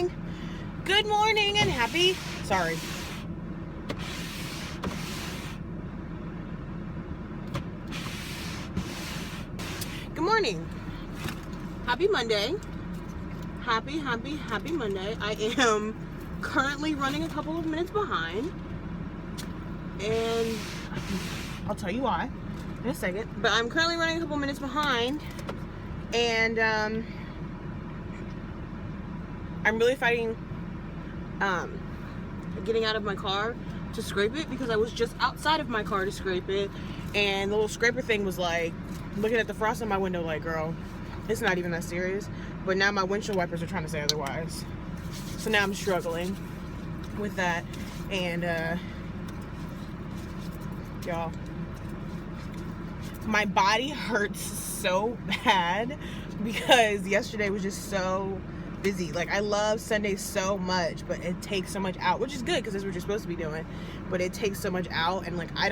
morning. Good morning and happy, sorry. Good morning. Happy Monday. Happy Monday. I am currently running a couple of minutes behind. And I'll tell you why in a second. But I'm currently running a couple minutes behind. And I'm really fighting getting out of my car to scrape it because I was just outside of my car to scrape it. And the little scraper thing was like looking at the frost on my window like, girl, it's not even that serious. But now my windshield wipers are trying to say otherwise. So now I'm struggling with that. And y'all, my body hurts so bad because yesterday was just so busy. Like, I love Sundays so much, but it takes so much out, which is good because that's what you're supposed to be doing, but it takes so much out. And like, I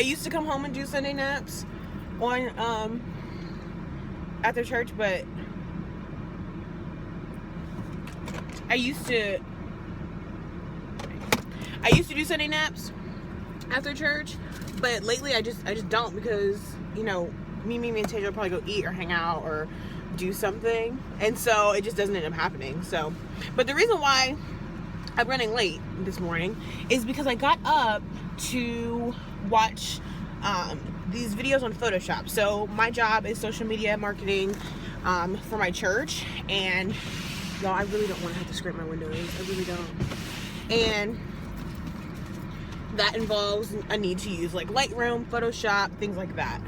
used to come home and do Sunday naps on after church, but I used to do Sunday naps after church, but lately I just don't, because you know, me and Taisia will probably go eat or hang out or do something, and so it just doesn't end up happening. So, but the reason why I'm running late this morning is because I got up to watch these videos on Photoshop. So my job is social media marketing for my church, and y'all, I really don't want to have to scrape my windows. I really don't. And that involves a need to use like Lightroom, Photoshop, things like that.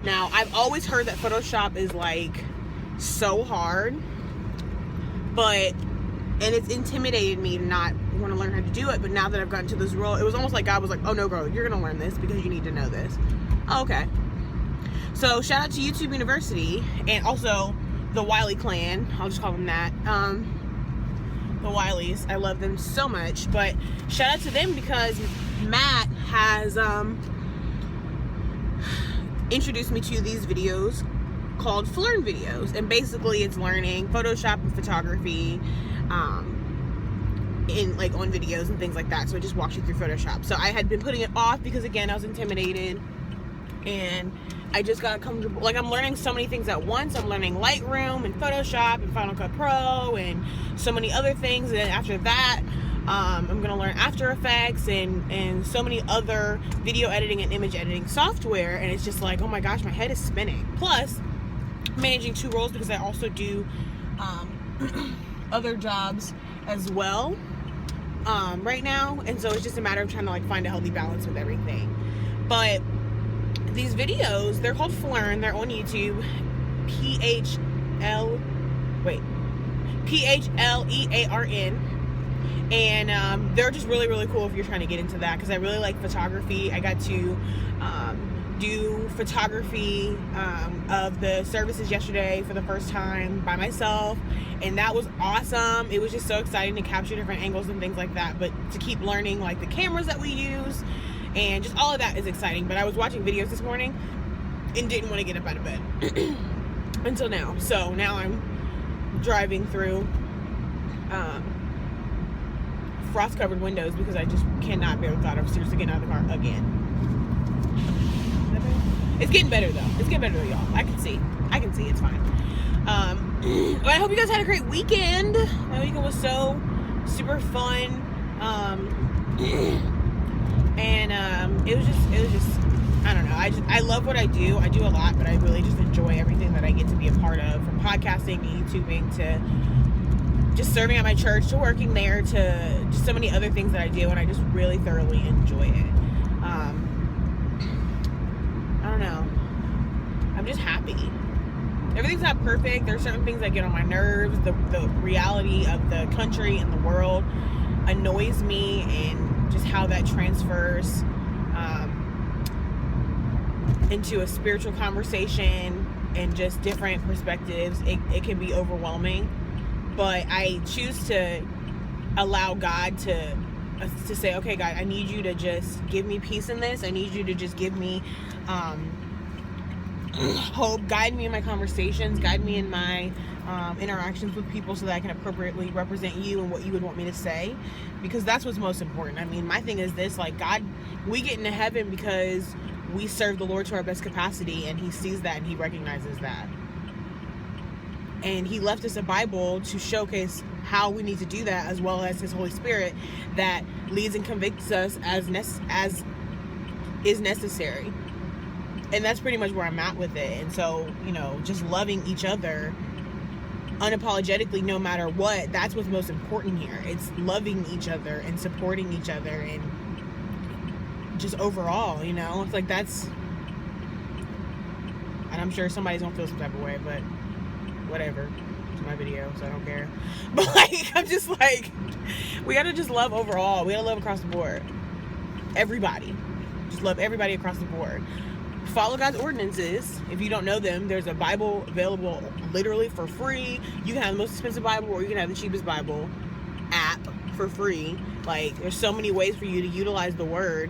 Now, I've always heard that Photoshop is like so hard, and it's intimidated me to not want to learn how to do it. But now that I've gotten to this role, it was almost like God was like, oh no, girl, you're gonna learn this because you need to know this. Oh, okay. So shout out to YouTube University, and also the Wiley clan, I'll just call them that. The Wileys, I love them so much. But shout out to them because Matt has introduced me to these videos called Learn videos, and basically it's learning Photoshop and photography in like on videos and things like that. So it just walks you through Photoshop. So I had been putting it off because again I was intimidated, and I just got comfortable. Like, I'm learning so many things at once. I'm learning Lightroom and Photoshop and Final Cut Pro and so many other things. And then after that, I'm gonna learn After Effects and so many other video editing and image editing software. And it's just like, oh my gosh, my head is spinning. Plus, managing two roles because I also do other jobs as well right now. And so it's just a matter of trying to like find a healthy balance with everything. But these videos, they're called Learn. They're on YouTube. PHLEARN. And they're just really, really cool if you're trying to get into that, because I really like photography. I got to do photography of the services yesterday for the first time by myself, and that was awesome. It was just so exciting to capture different angles and things like that, but to keep learning like the cameras that we use and just all of that is exciting. But I was watching videos this morning and didn't want to get up out of bed until now. So now I'm driving through frost-covered windows because I just cannot bear the thought of seriously getting out of the car again. It's getting better though. It's getting better though, y'all. I can see. It's fine. But I hope you guys had a great weekend. My weekend was so super fun. And it was just I don't know, I love what I do. I do a lot, but I really just enjoy everything that I get to be a part of, from podcasting to YouTubing to just serving at my church to working there to just so many other things that I do, and I just really thoroughly enjoy it. I don't know, I'm just happy. Everything's not perfect. There's certain things that get on my nerves. The reality of the country and the world annoys me, and just how that transfers into a spiritual conversation and just different perspectives. It can be overwhelming, but I choose to allow God to say, okay, God, I need you to just give me peace in this. I need you to just give me hope, guide me in my conversations, guide me in my interactions with people so that I can appropriately represent you and what you would want me to say, because that's what's most important. I mean, my thing is this, like, God, we get into heaven because we serve the Lord to our best capacity, and he sees that and he recognizes that. And he left us a Bible to showcase how we need to do that, as well as his Holy Spirit that leads and convicts us as is necessary. And that's pretty much where I'm at with it. And so, you know, just loving each other unapologetically, no matter what, that's what's most important here. It's loving each other and supporting each other, and just overall, you know, it's like that's, and I'm sure somebody's gonna feel some type of way, but whatever, it's my video, so I don't care. But like, I'm just like, we gotta just love overall. We gotta love across the board. Everybody, just love everybody across the board. Follow God's ordinances. If you don't know them, there's a Bible available literally for free. You can have the most expensive Bible, or you can have the cheapest Bible app for free. Like, there's so many ways for you to utilize the word,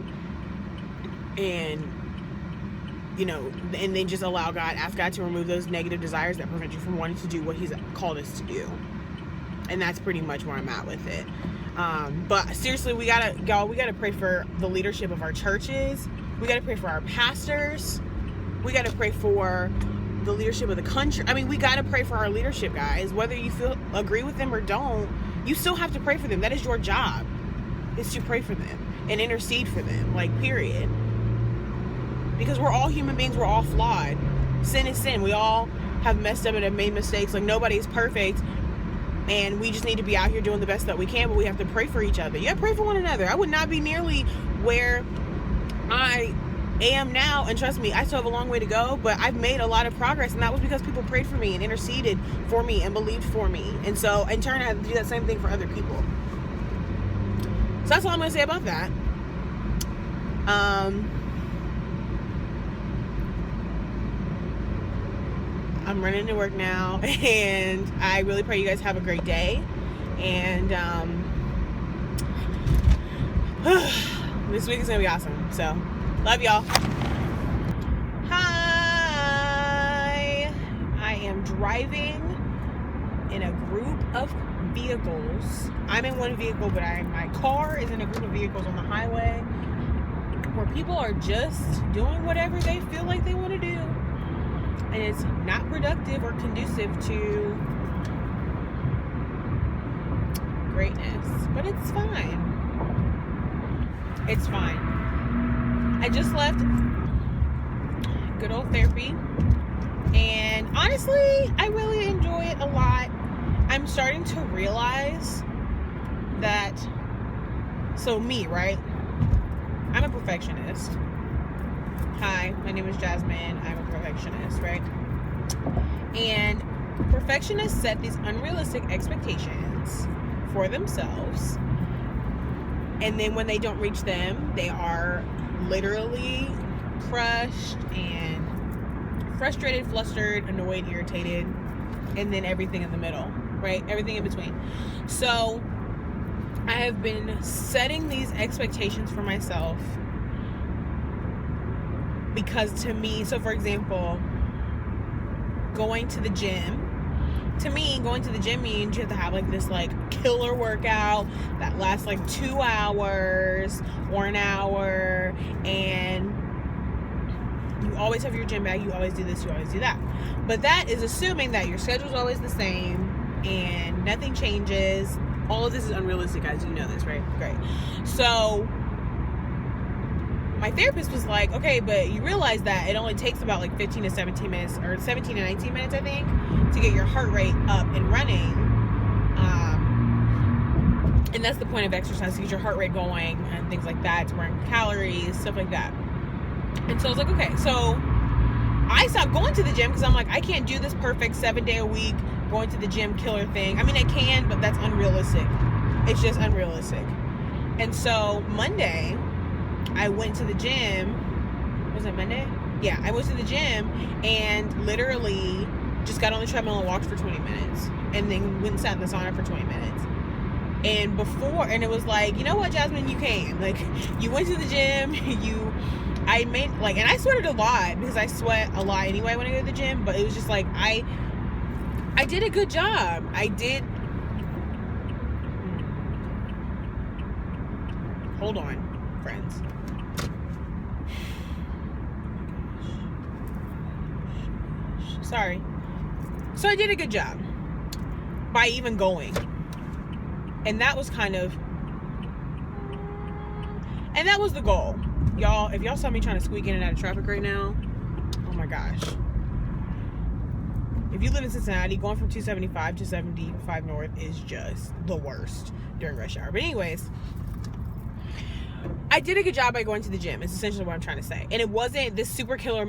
and, you know, and then just allow God, ask God to remove those negative desires that prevent you from wanting to do what he's called us to do. And that's pretty much where I'm at with it. But seriously, we gotta pray for the leadership of our churches. We got to pray for our pastors. We got to pray for the leadership of the country. I mean, we got to pray for our leadership, guys. Whether you agree with them or don't, you still have to pray for them. That is your job, is to pray for them and intercede for them, like, period. Because we're all human beings. We're all flawed. Sin is sin. We all have messed up and have made mistakes. Like, nobody's perfect. And we just need to be out here doing the best that we can, but we have to pray for each other. Yeah, pray for one another. I would not be nearly where I am now, and trust me, I still have a long way to go, but I've made a lot of progress, and that was because people prayed for me and interceded for me and believed for me. And so in turn, I have to do that same thing for other people. So that's all I'm going to say about that. I'm running to work now, and I really pray you guys have a great day. And this week is going to be awesome. So, love y'all. Hi. I am driving in a group of vehicles. I'm in one vehicle, but my car is in a group of vehicles on the highway where people are just doing whatever they feel like they want to do. And it's not productive or conducive to greatness. But it's fine. It's fine. I just left good old therapy, and honestly, I really enjoy it a lot. I'm starting to realize that, so me, right? I'm a perfectionist. Hi, my name is Jazmine. I'm a perfectionist, right? And perfectionists set these unrealistic expectations for themselves. And then when they don't reach them, they are literally crushed and frustrated, flustered, annoyed, irritated, and then everything in the middle, right? Everything in between. So I have been setting these expectations for myself because, to me, so for example, going to the gym, to me, going to the gym means you have to have like this like killer workout that lasts like 2 hours or an hour, and you always have your gym bag, you always do this, you always do that. But that is assuming that your schedule is always the same and nothing changes. All of this is unrealistic, guys. You know this, right? Great. So my therapist was like, okay, but you realize that it only takes about like 15 to 17 minutes, or 17 to 19 minutes, I think, to get your heart rate up and running. And that's the point of exercise, to get your heart rate going and things like that, to burn calories, stuff like that. And so I was like, okay. So I stopped going to the gym because I'm like, I can't do this perfect 7-day a week going to the gym killer thing. I mean, I can, but that's unrealistic. It's just unrealistic. And so Monday, I went to the gym. Was it Monday? Yeah, I went to the gym and literally just got on the treadmill and walked for 20 minutes. And then went and sat in the sauna for 20 minutes. And it was like, you know what, Jazmine, you can. Like, you went to the gym, and I sweated a lot because I sweat a lot anyway when I go to the gym. But it was just like, I I did a good job. I did. Hold on, friends. Sorry. So I did a good job by even going. And that was kind of, and that was the goal. Y'all, if y'all saw me trying to squeak in and out of traffic right now, oh my gosh. If you live in Cincinnati, going from 275 to 75 North is just the worst during rush hour. But anyways, I did a good job by going to the gym. It's essentially what I'm trying to say. And it wasn't this super killer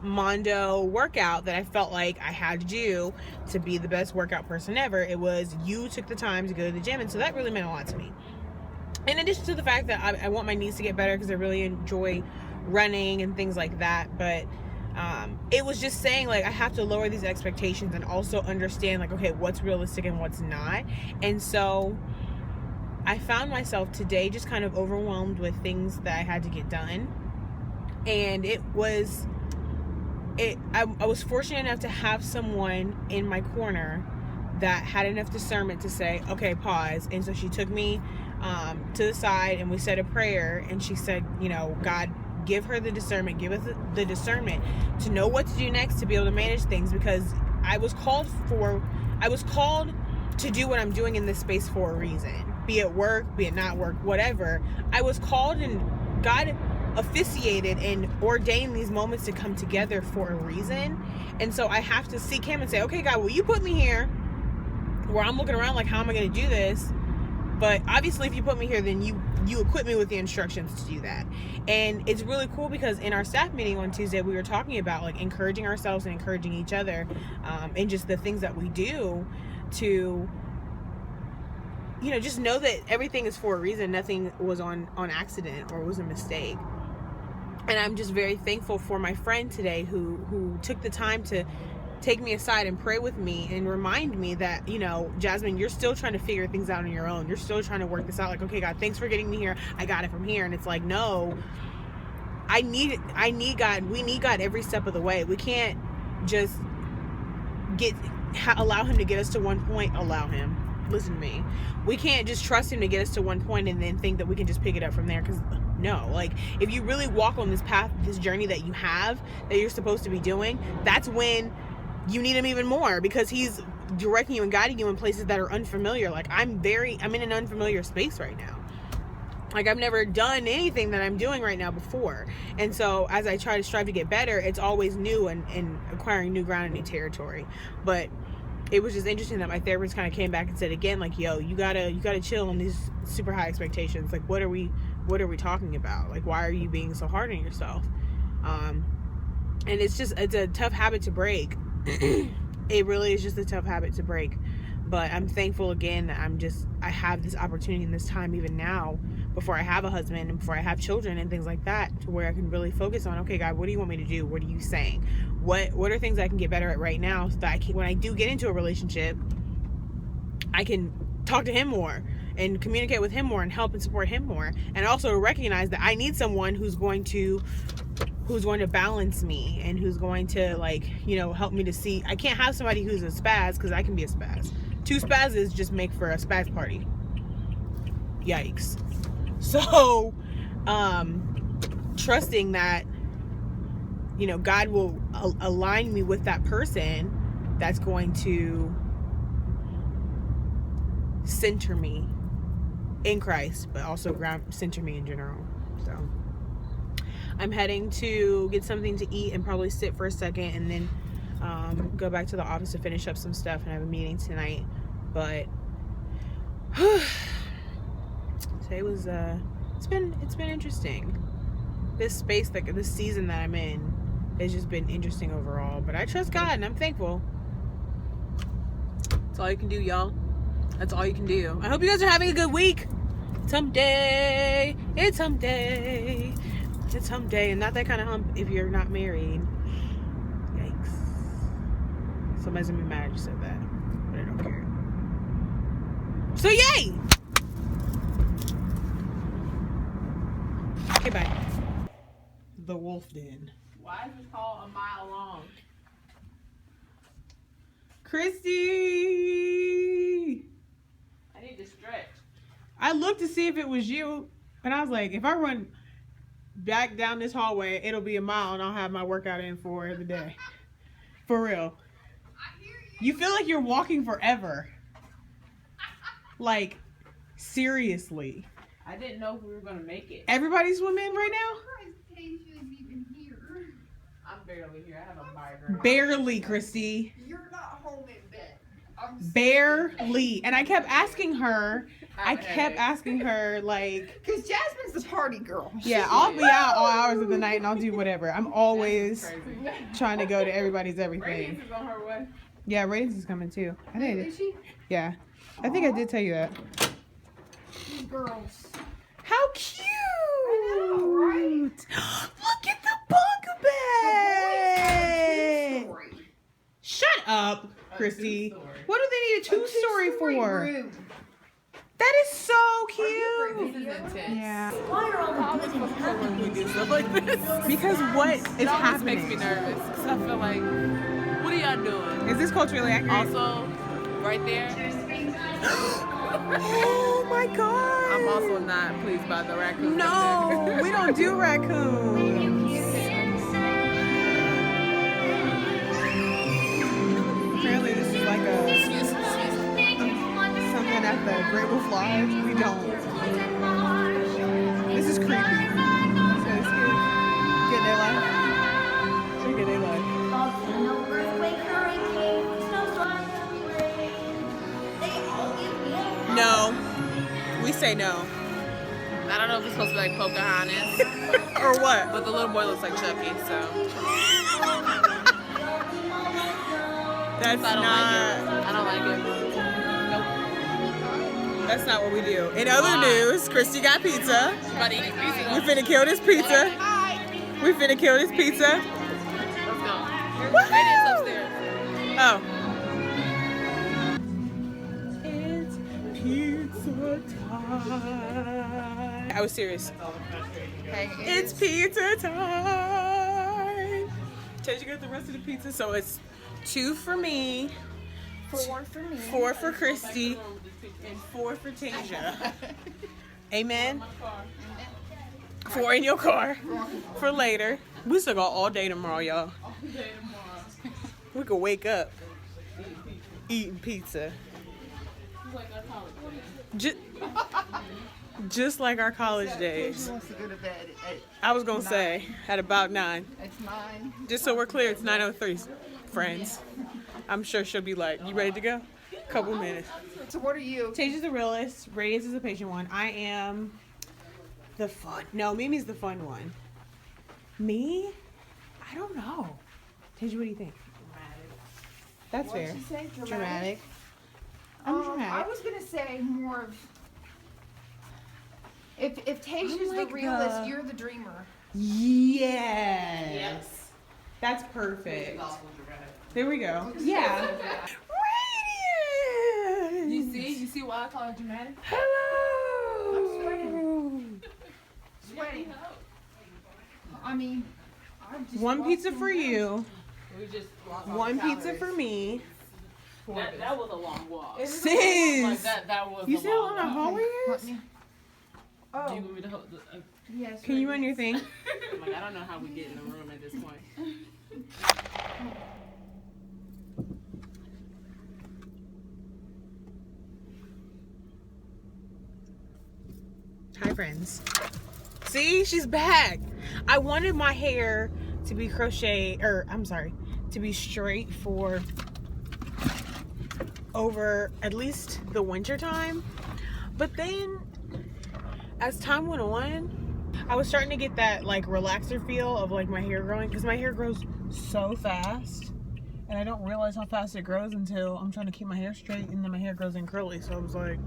Mondo workout that I felt like I had to do to be the best workout person ever. It was, you took the time to go to the gym, and so that really meant a lot to me. In addition to the fact that I want my knees to get better because I really enjoy running and things like that, but it was just saying, like, I have to lower these expectations and also understand, like, okay, what's realistic and what's not. And so I found myself today just kind of overwhelmed with things that I had to get done. And I was fortunate enough to have someone in my corner that had enough discernment to say, okay, pause. And so she took me to the side and we said a prayer, and she said, you know, God, give her the discernment, give us the discernment to know what to do next, to be able to manage things, because I was called to do what I'm doing in this space for a reason, be it work, be it not work, whatever. I was called, and God officiated and ordained these moments to come together for a reason. And so I have to seek him and say, okay, God, well, you put me here where I'm looking around like, how am I going to do this? But obviously if you put me here, then you equip me with the instructions to do that. And it's really cool because in our staff meeting on Tuesday, we were talking about like encouraging ourselves and encouraging each other, and just the things that we do to, you know, just know that everything is for a reason. Nothing was on accident or was a mistake. And I'm just very thankful for my friend today who took the time to take me aside and pray with me and remind me that, you know, Jazmine, you're still trying to figure things out on your own. You're still trying to work this out. Like, okay, God, thanks for getting me here. I got it from here. And it's like, no, I need God. We need God every step of the way. We can't just allow him to get us to one point. Listen to me. We can't just trust him to get us to one point and then think that we can just pick it up from there, because no, like, if you really walk on this path, this journey that you have, that you're supposed to be doing, that's when you need him even more, because he's directing you and guiding you in places that are unfamiliar. Like, I'm in an unfamiliar space right now. Like, I've never done anything that I'm doing right now before. And so as I try to strive to get better, it's always new and acquiring new ground and new territory. But it was just interesting that my therapist kind of came back and said again, like, yo, you gotta chill on these super high expectations. Like, what are we talking about? Like, why are you being so hard on yourself? And it's a tough habit to break. It really is just a tough habit to break. But I'm thankful again that I have this opportunity in this time, even now, before I have a husband and before I have children and things like that, to where I can really focus on, okay, God, what do you want me to do? What are you saying? What are things I can get better at right now, so that when I do get into a relationship, I can talk to him more and communicate with him more and help and support him more. And also recognize that I need someone who's going to balance me and who's going to, like, you know, help me to see. I can't have somebody who's a spaz, because I can be a spaz. Two spazzes just make for a spaz party. Yikes. So, trusting that, you know, God will align me with that person that's going to center me in Christ, but also center me in general. So I'm heading to get something to eat and probably sit for a second, and then go back to the office to finish up some stuff, and I have a meeting tonight. But today was it's been interesting. This space, like this season that I'm in, has just been interesting overall. But I trust God and I'm thankful. That's all you can do, y'all. That's all you can do. I hope you guys are having a good week. It's hump day. It's hump day. It's hump day, and not that kind of hump if you're not married. Yikes. Somebody's gonna be mad I just said that, but I don't care. So yay! Okay, bye. The wolf den. Why is this called a mile long? Christy! I need to stretch. I looked to see if it was you, and I was like, if I run back down this hallway, it'll be a mile, and I'll have my workout in for the day. For real. You feel like you're walking forever. Like, seriously. I didn't know if we were going to make it. Everybody swimming right now? I'm barely here. I have a migraine. Barely, Christy. You're not home in bed. Barely. And I kept asking her, like, Because Jazmine's the party girl. yeah, I'll be out all hours of the night and I'll do whatever. I'm always trying to go to everybody's everything. Radiance is on her way. Yeah, Radiance is coming too. I think Is she? yeah. I think I did tell you that. These girls. How cute! I know, right? Look at the bunk bed! Story. Shut up, Christy. What do they need a two-story for? Room. That is so cute. This is intense. Yeah. Why are all the good and When we do stuff like this. Because what is It always happening? makes me nervous. Because I feel like, what are y'all doing? Is this culturally accurate? Also, right there, Oh my god. I'm also not pleased by the raccoon. No, we don't do raccoons. Apparently this is like something at the Great Wolf Lodge. We don't. This is creepy. So it's good. Get their life. Get their life. volcano, earthquake, hurricane, snowstorm, rain. They all give me No. We say no. I don't know if it's supposed to be like Pocahontas, Or what? but the little boy looks like Chucky, so That's I don't not. like it. I don't like it. Nope. That's not what we do. In other Why? news, Christy got pizza. Somebody eat pizza. We finna kill this pizza. We finna kill this pizza. Let's go. Woohoo! Radiance upstairs. Oh. It's pizza time. I was serious. Hey, It's pizza time. Tasia got the rest of the pizza, so it's 2 for me, 4 for me. 4 for Christy, and 4 for Tasia. Amen. 4 in your car for later. We still got all day tomorrow, y'all. We could wake up eating pizza. Just like our college days. She wants to go to bed I was gonna say at about 9. at 9. Just so we're clear, it's 9:03, friends. I'm sure she'll be like, "You ready to go?" Couple minutes. So what are you? Tasia's the realist. Radiance is the patient one. I am the fun. No, Mimi's the fun one. Me? I don't know. Tasia, what do you think? That's What'd fair. she say? Dramatic. I'm I dramatic. was gonna say more of. If Tasia's like the realist, the- you're the dreamer. Yes. That's perfect. There we go. Yeah. Radiance. You see why I call it dramatic? Hello. I'm sweating. I mean, I just One walked pizza in for the house. you. We just lost all One the pizza calories. for me. That was a long walk. Like Sis. that was You a see how long long our walk. hallway Let is? me. Do you Oh, want me to hold the, yes. Can you run your thing? I'm like, I don't know how we get in the room at this point. Hi, friends. See, she's back. I wanted my hair to be to be straight for over at least the winter time. But then, as time went on, I was starting to get that like relaxer feel of like my hair growing, because my hair grows so fast. And I don't realize how fast it grows until I'm trying to keep my hair straight, and then my hair grows in curly. So I was like,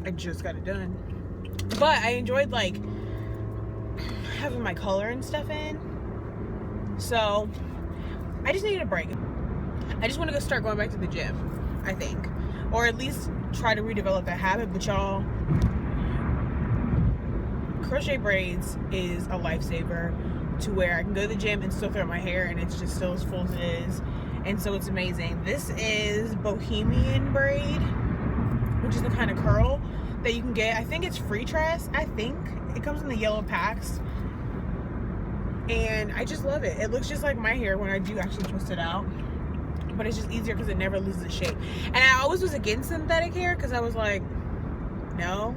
I just got it done. But I enjoyed like having my color and stuff in. So I just needed a break. I just want to go start going back to the gym, I think. Or at least try to redevelop that habit. But y'all, crochet braids is a lifesaver, to where I can go to the gym and still throw my hair and it's just still as full as it is. and so it's amazing. This is Bohemian braid, which is the kind of curl that you can get. I think it's free tress. I think it comes in the yellow packs, and I just love it. It looks just like my hair when I do actually twist it out, but it's just easier because it never loses its shape. And I always was against synthetic hair because I was like, no,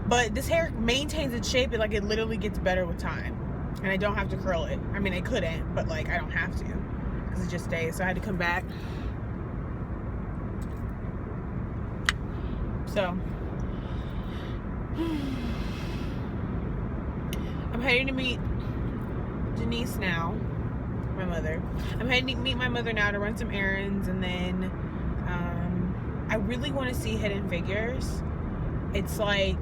but this hair maintains its shape. Like, it literally gets better with time, and I don't have to curl it. I mean, I couldn't, but like I don't have to because it just stays. So I had to come back. So I'm heading to meet Denise now, my mother. I'm heading to meet my mother now to run some errands, and then I really want to see Hidden Figures. It's like,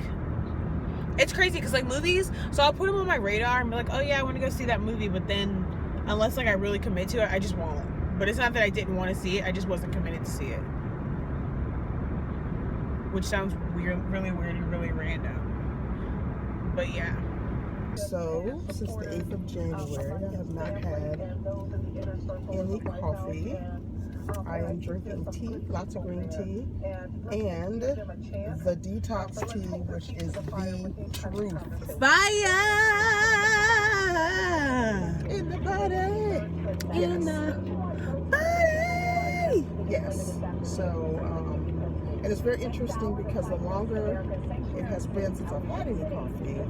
it's crazy because like movies, so I'll put them on my radar and be like, oh yeah, I want to go see that movie, but then unless like I really commit to it, I just won't. But it's not that I didn't want to see it, I just wasn't committed to see it, which sounds weird, really weird and really random, but yeah. So, since the 8th of January, I have not had any coffee. I am drinking tea, lots of green tea, and the detox tea, which is the truth. Fire In the body! in the body! Yes. So, and it's very interesting because the longer it has been since I've had any coffee,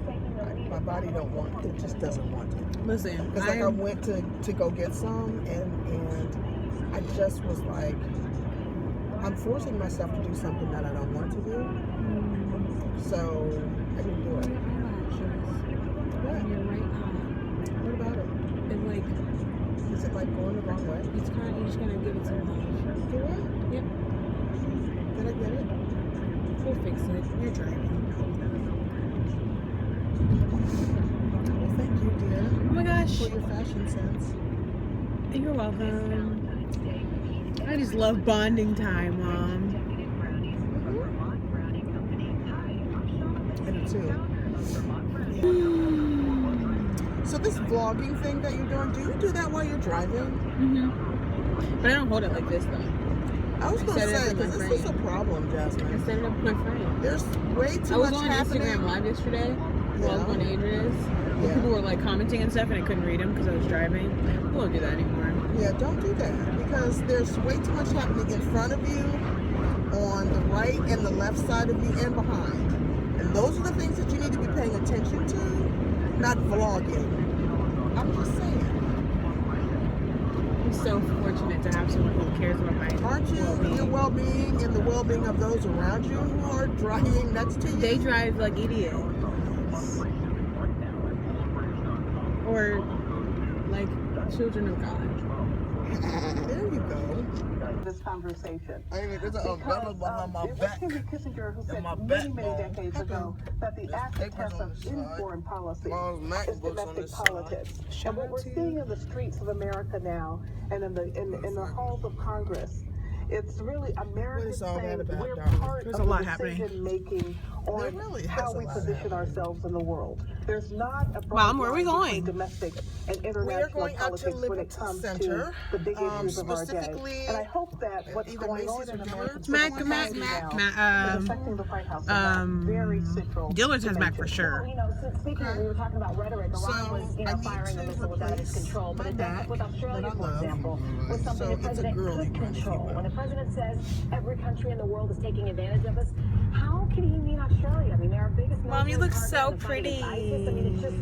my body don't want it, just doesn't want it. Listen, Because like I went to go get some, and I just was like, I'm forcing myself to do something that I don't want to do. So I didn't do it. What? You're right eye. What about it? It's like, Is it like going the wrong way? it's kind of, you're just gonna give it some love. Do I? Yep, Did I get it? we'll fix it. You're driving. Well, thank you, dear, Oh my gosh, for your fashion sense. you're welcome. I just love bonding time, Mom. I do too. So this vlogging thing that you're doing, do you do that while you're driving? But I don't hold it like this though. I was going to set it up say, with my because this is a friend. problem, I Jasmine. set it up with my friend. There's way I too was much on happening. Instagram Live yesterday while I was going to Adria's. Yeah. People were like commenting and stuff, and I couldn't read them because I was driving. We won't do that anymore. Yeah, don't do that, because there's way too much happening in front of you, on the right and the left side of you, and behind. And those are the things that you need to be paying attention to, not vlogging. I'm just saying. I'm so fortunate to have someone who cares about my Aren't you? well-being. Your well-being and the well-being of those around you who are driving next to you. They drive like idiots. Or like children of God. There you go. This conversation. I mean, there's an umbrella behind my it was back. Henry Kissinger who said my many backbone. decades ago that the acid test papers on of the any side. foreign policy Mom's MacBook's on domestic this side. politics. Shout And what out we're to you. seeing in the streets of America now and in the halls of Congress, it's really America What is all that saying about, we're darling? part There's of a lot the happening. decision making There on really is how a we lot position happening. ourselves in the world. There's not a broad Mom, where are we line going? between domestic and We are international going out to politics when it Liberty comes Center, to the big issues of our day. specifically And I hope that what's either going on Macy's in or American Dillard's. Mac, civil Mac, society Mac, now Mac, is affecting the White House. Very central. Dillard's has Mac for dimension. sure. You know, speaking of, we were talking about rhetoric. So, Iran was, I need firing to a missile was out of its replace control. But my it Mac does with Australia, that I for love. example, was something So the it's a president girly could one, if you control. will. When the president says every country in the world is taking advantage of us, how can he mean Australia? I mean, they're our biggest Mom, you military look partner so in the fight against pretty. ISIS. I mean, it's just,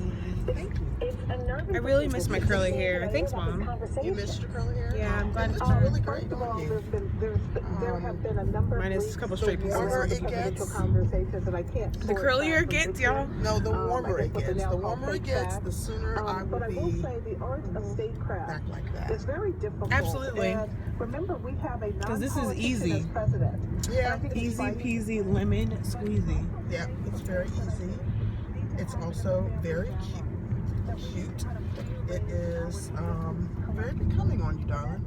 it's unnerving. I really miss my curly hair. Thanks, Mom. You missed your curly hair? Yeah, I'm glad It it's looks really First great of all, on you. there have been a number Minus of a couple leaks straight pieces. The warmer over it presidential gets, conversations, and I can't The sort curlier facts it from gets, fiction. y'all. No, the warmer I it guess what they gets. now The call warmer it fake gets, facts. the sooner I But I will will be say the art of statecraft back like that. is very difficult. Absolutely. And remember, we have a 'Cause this is non-politician easy. as president. And I Yeah, think it's Easy like- peasy lemon squeezy. yeah, it's very easy. It's also very cute. It is very becoming on you, darling.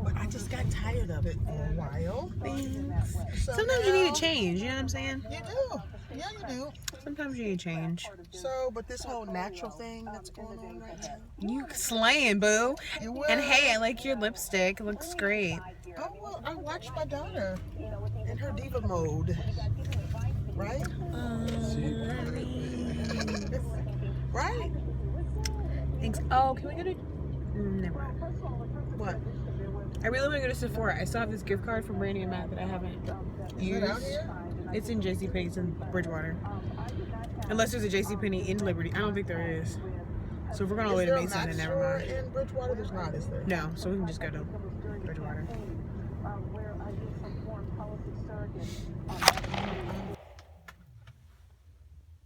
But I just got tired of it for a while. Thanks. So Sometimes you need now- a change, you know what I'm saying? You do. Yeah, you do. Sometimes you need change. So, but this whole natural thing that's going on right now. You slaying, boo. It will. And hey, I like your lipstick. It looks great. Oh, well, I watched my daughter in her diva mode. Right? Right? Thanks. Oh, can we go to... never mind. What? I really want to go to Sephora. I still have this gift card from Brandy and Matt that I haven't Is used. it out here? It's in JCPenney's in Bridgewater. Unless there's a JCPenney in Liberty. I don't think there is. So if we're going all the way to Mason, then never mind. In Bridgewater, there's not, is there? No, so we can just go to Bridgewater.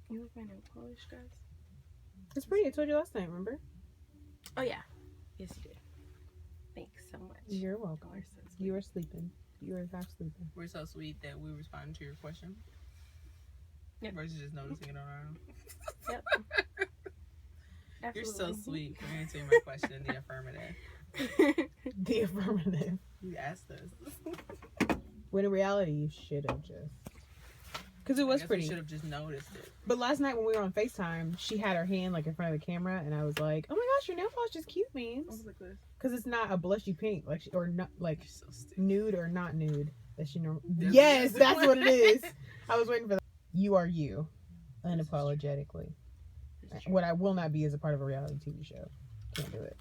You like my nail polish, guys? It's pretty. I told you last night, remember? Oh yeah. Yes, you did. Thanks so much. You're welcome. You were sleeping. You were half sleeping. We're so sweet that we responded to your question. Yep. Versus just noticing it on our own. Yep. You're Absolutely. so sweet for answering my question in the affirmative. The affirmative. You asked us. When in reality, you should have just. Because it was pretty. We should have just noticed it. But last night when we were on FaceTime, she had her hand like in front of the camera, and I was like, "Oh my gosh, your nail polish is cute, memes." Because it's not a blushy pink, like or not like So stupid. nude or not nude that she normally. That's- Yes, that's what it is. I was waiting for that. You are you, unapologetically. What I will not be is a part of a reality TV show. Can't do it.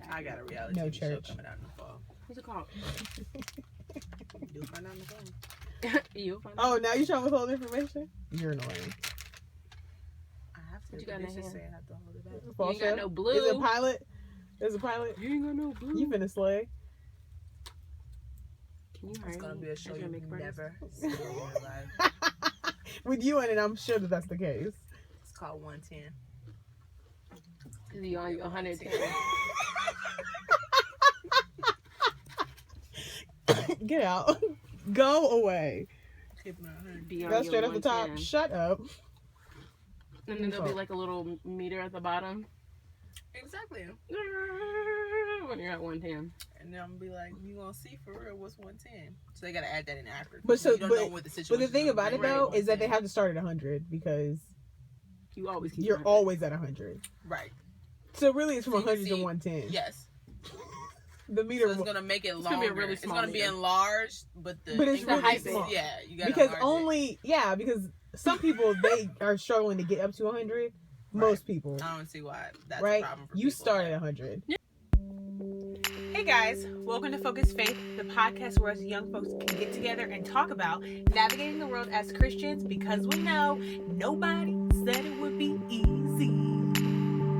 I got a reality No TV show church. coming out in the fall. What's it called? You'll find out in the fall. You'll find out. Oh, now you're trying to withhold information? You're annoying. I have to. What you got in This your just hand? say I have to hold it back. Fall You ain't got show? no blue. Is it a pilot? There's a pilot. You ain't got no blue. You finna slay. Can you It's hire gonna me be a as show your you've makeup artist? never seen in your life. With you in it, I'm sure that that's the case. It's called 110. Cause you on 110. Get out. Go away. Keep it on 100. Be on That's your straight off the top. 110. Shut up. And then there'll be like a little meter at the bottom. Exactly. When you're at 110. And then I'm gonna be like, you gonna see for real what's 110. So they gotta add that in after. But so, you don't know what the situation but the is thing gonna about be. it though Right. is that they have to start at 100 because You always keep you're 100. always at 100. Right. So really, it's from So you 100 to see- 110. Yes. The So meter, it's gonna make it longer. gonna be a really It's small gonna be meter. enlarged, but the But it's increase really is- small. Yeah, you gotta because enlarge only because some people they are struggling to get up to 100. Most people, it. I don't see why that's a right? problem for You people. start at 100. Hey guys, welcome to Focus Faith, the podcast where us young folks can get together and talk about navigating the world as Christians because we know nobody said it would be easy.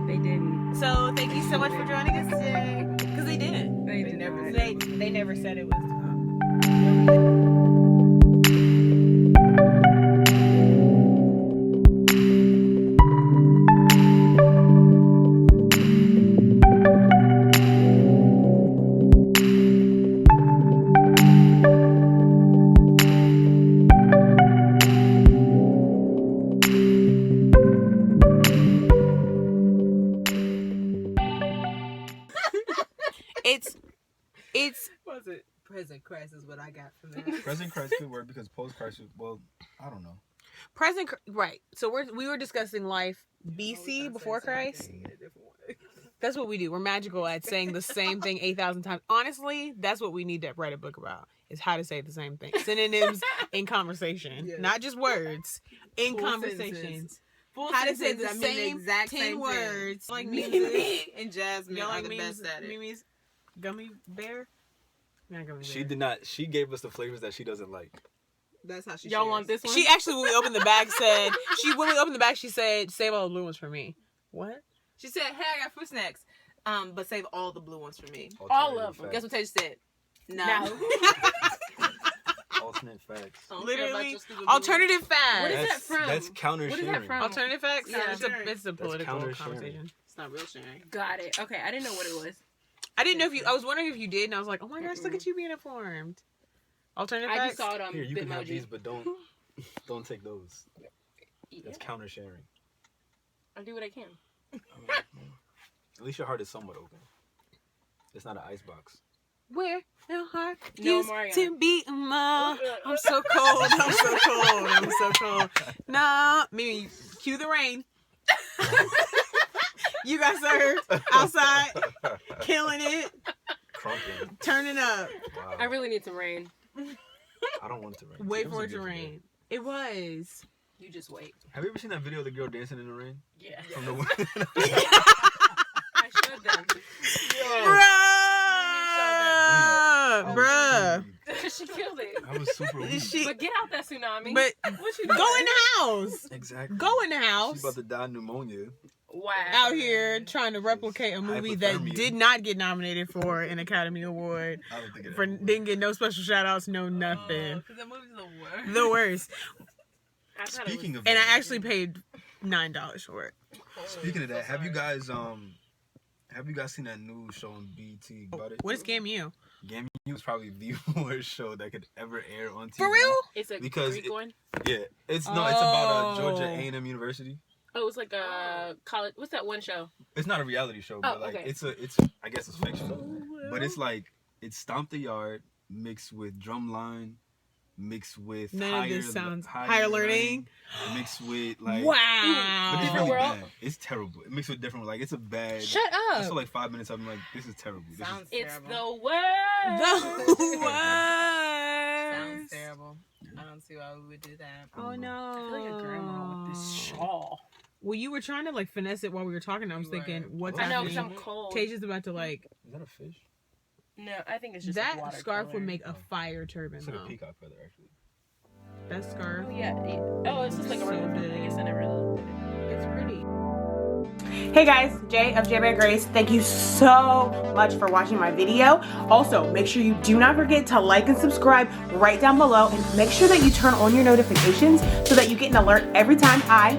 They didn't. So thank you so much for joining us today. Because they didn't. They did never not. said They never said it was. It's Was it present Christ is what I got from that. Present Christ could work because post Christ, well, I don't know. present, right? So we were discussing life BC before Christ. That's what we do. We're magical at saying the same thing 8,000 times. Honestly, that's what we need to write a book about. Is how to say the same thing. Synonyms in conversation, Yes. not just words in Full conversations. sentences. Full How to say sentences, the I mean same exact 10 same words. thing. Like Mimi Mimi and Jazmine Y'all are like the Mimi's, best at it. Mimi's gummy bear? Not gummy She bear. did not. She gave us the flavors that she doesn't like. That's how she Y'all shares. want this one? She actually, when we opened the bag, said when we opened the bag, she said, "Save all the blue ones for me." What? She said, "Hey, I got fruit snacks, but save all the blue ones for me." All of them. Facts. Guess what Tasia said? No. Alternate facts. I don't care about Literally, your stupid blue alternative facts. What is that from? That's counter What is sharing. that from? Alternative facts? Yeah, it's, sharing. it's a political counter sharing. conversation. It's not real sharing. Got it. Okay, I didn't know what it was. I didn't know if you. I was wondering if you did, and I was like, "Oh my gosh, look at you being informed." Alternative I facts. just saw it on Here, you can have these, Bitmoji. but don't take those. Yeah, That's counter sharing. I do what I can. At least your heart is somewhat open. It's not an icebox. Where the heart No, used Mario. to be. I'm so cold. I'm so cold. I'm so cold. Nah, maybe cue the rain. You got served outside, killing it, Crumping. turning up. Wow. I really need some rain. I don't want it to rain. Wait It for was it a to beautiful rain. day. It was. You just wait. Have you ever seen that video of the girl dancing in the rain? Yeah. From the I should then. Bruh. She killed it. I was super weak. But get out that tsunami. But what you go doing? in the house. Exactly. Go in the She's house. about to die of pneumonia. Wow. Out here trying to replicate a movie that Hypothermia. did not get nominated for an Academy Award. I don't think it For ever will. didn't get no special shout outs, no nothing. Because that movie's the worst. The worst. I thought it Speaking was- of And I that, actually paid $9 for it. speaking of that, have you guys seen that new show on BET about it? What is Scam You? Game U is probably the worst show that could ever air on TV. For real? It's a Because Greek it- one. Yeah, it's about Oh. Georgia A&M University. Oh, it's like a college. What's that one show? It's not a reality show, but Oh, like okay. it's I guess it's fictional, but it's like it's Stomp the Yard mixed with Drumline, mixed with None of this higher, sounds higher higher learning. mixed with like Wow. But it's Different really world? bad. It's terrible. It mixed with different. Like it's a bad. Shut I up. saw like 5 minutes. I'm like, this is terrible. This Sounds It's terrible. the worst. The Sounds worst. terrible. I don't see why we would do that. Oh no. I feel like a grandma with this shawl. Well, you were trying to like finesse it while we were talking. I was You thinking, were. what's I know because happening? I'm cold. Tasia's about to like is that a fish? No, I think it's just that like scarf would watercolor. make a fire turban It's like a though. peacock feather actually. That scarf. Oh yeah. Oh, it's just like a So regular. good. I guess I never looked at it. It's pretty. Hey guys, Jay of J by Grace. Thank you so much for watching my video. Also, make sure you do not forget to like and subscribe right down below, and make sure that you turn on your notifications so that you get an alert every time I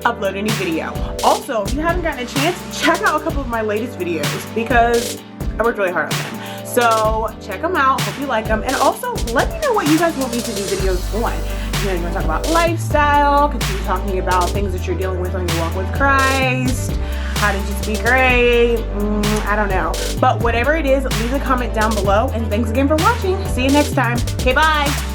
upload a new video. Also, if you haven't gotten a chance, check out a couple of my latest videos because I worked really hard on them. So check them out, hope you like them, and also let me know what you guys want me to do videos on. You know, you want to talk about lifestyle, continue talking about things that you're dealing with on your walk with Christ, how to just be great, I don't know. But whatever it is, leave a comment down below, and thanks again for watching. See you next time. Okay, bye.